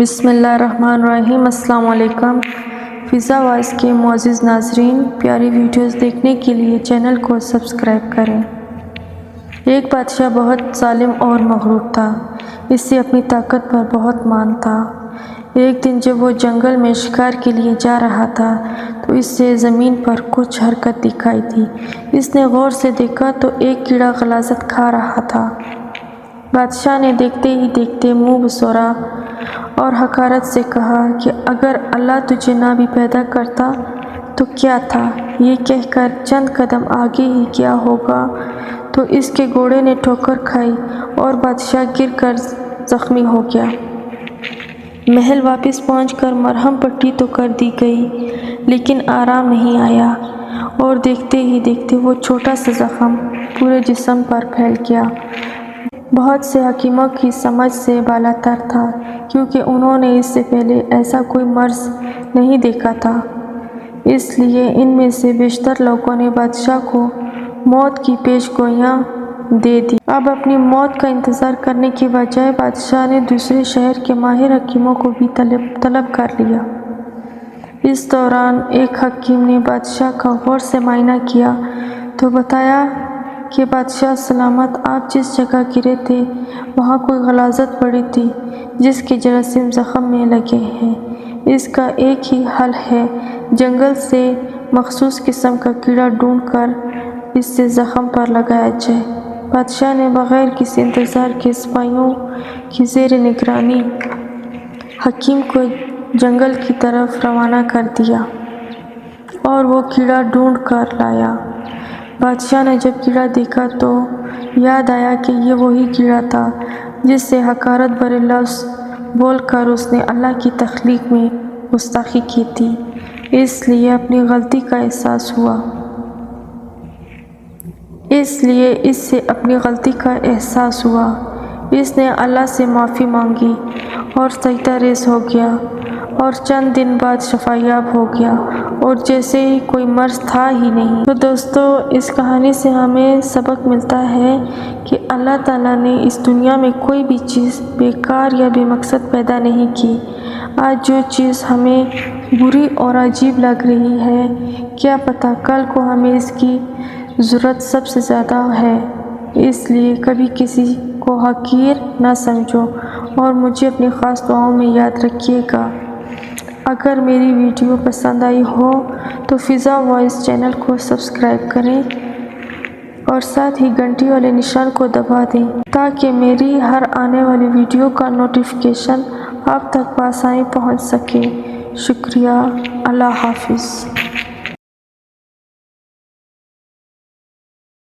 بسم اللہ الرحمن الرحیم۔ السلام علیکم۔ فضا وائس کے معزز ناظرین، پیاری ویڈیوز دیکھنے کے لیے چینل کو سبسکرائب کریں۔ ایک بادشاہ بہت ظالم اور مغرور تھا۔ اس سے اپنی طاقت پر بہت مان تھا۔ ایک دن جب وہ جنگل میں شکار کے لیے جا رہا تھا تو اس سے زمین پر کچھ حرکت دکھائی دی۔ اس نے غور سے دیکھا تو ایک کیڑا غلاظت کھا رہا تھا۔ بادشاہ نے دیکھتے ہی دیکھتے منہ بسورا اور حقارت سے کہا کہ اگر اللہ تجھے نہ بھی پیدا کرتا تو کیا تھا؟ یہ کہہ کر چند قدم آگے ہی کیا ہوگا تو اس کے گھوڑے نے ٹھوکر کھائی اور بادشاہ گر کر زخمی ہو گیا۔ محل واپس پہنچ کر مرہم پٹی تو کر دی گئی لیکن آرام نہیں آیا اور دیکھتے ہی دیکھتے وہ چھوٹا سا زخم پورے جسم پر پھیل گیا۔ بہت سے حکیموں کی سمجھ سے بالاتر تھا کیونکہ انہوں نے اس سے پہلے ایسا کوئی مرض نہیں دیکھا تھا، اس لیے ان میں سے بیشتر لوگوں نے بادشاہ کو موت کی پیش گوئیاں دے دی۔ اب اپنی موت کا انتظار کرنے کے بجائے بادشاہ نے دوسرے شہر کے ماہر حکیموں کو بھی طلب کر لیا۔ اس دوران ایک حکیم نے بادشاہ کا غور سے معائنہ کیا تو بتایا کہ بادشاہ سلامت، آپ جس جگہ گرے تھے وہاں کوئی غلاظت پڑی تھی جس کے جراثیم زخم میں لگے ہیں۔ اس کا ایک ہی حل ہے، جنگل سے مخصوص قسم کا کیڑا ڈھونڈ کر اس سے زخم پر لگایا جائے۔ بادشاہ نے بغیر کسی انتظار کے سپاہیوں کی زیر نگرانی حکیم کو جنگل کی طرف روانہ کر دیا اور وہ کیڑا ڈھونڈ کر لایا۔ بادشاہ نے جب کیڑا دیکھا تو یاد آیا کہ یہ وہی کیڑا تھا جس سے حقارت بھرے لفظ بول کر اس نے اللہ کی تخلیق میں گستاخی کی تھی۔ اس لیے اپنی غلطی کا احساس ہوا۔ اس نے اللہ سے معافی مانگی اور سجدہ ریز ہو گیا اور چند دن بعد شفا یاب ہو گیا اور جیسے ہی کوئی مرض تھا ہی نہیں۔ تو دوستو، اس کہانی سے ہمیں سبق ملتا ہے کہ اللہ تعالیٰ نے اس دنیا میں کوئی بھی چیز بیکار یا بے مقصد پیدا نہیں کی۔ آج جو چیز ہمیں بری اور عجیب لگ رہی ہے، کیا پتہ کل کو ہمیں اس کی ضرورت سب سے زیادہ ہے۔ اس لیے کبھی کسی کو حقیر نہ سمجھو اور مجھے اپنی خاص دعاؤں میں یاد رکھیے گا۔ اگر میری ویڈیو پسند آئی ہو تو فضا وائس چینل کو سبسکرائب کریں اور ساتھ ہی گھنٹی والے نشان کو دبا دیں تاکہ میری ہر آنے والی ویڈیو کا نوٹیفیکیشن آپ تک بآسانی پہنچ سکے۔ شکریہ۔ اللہ حافظ۔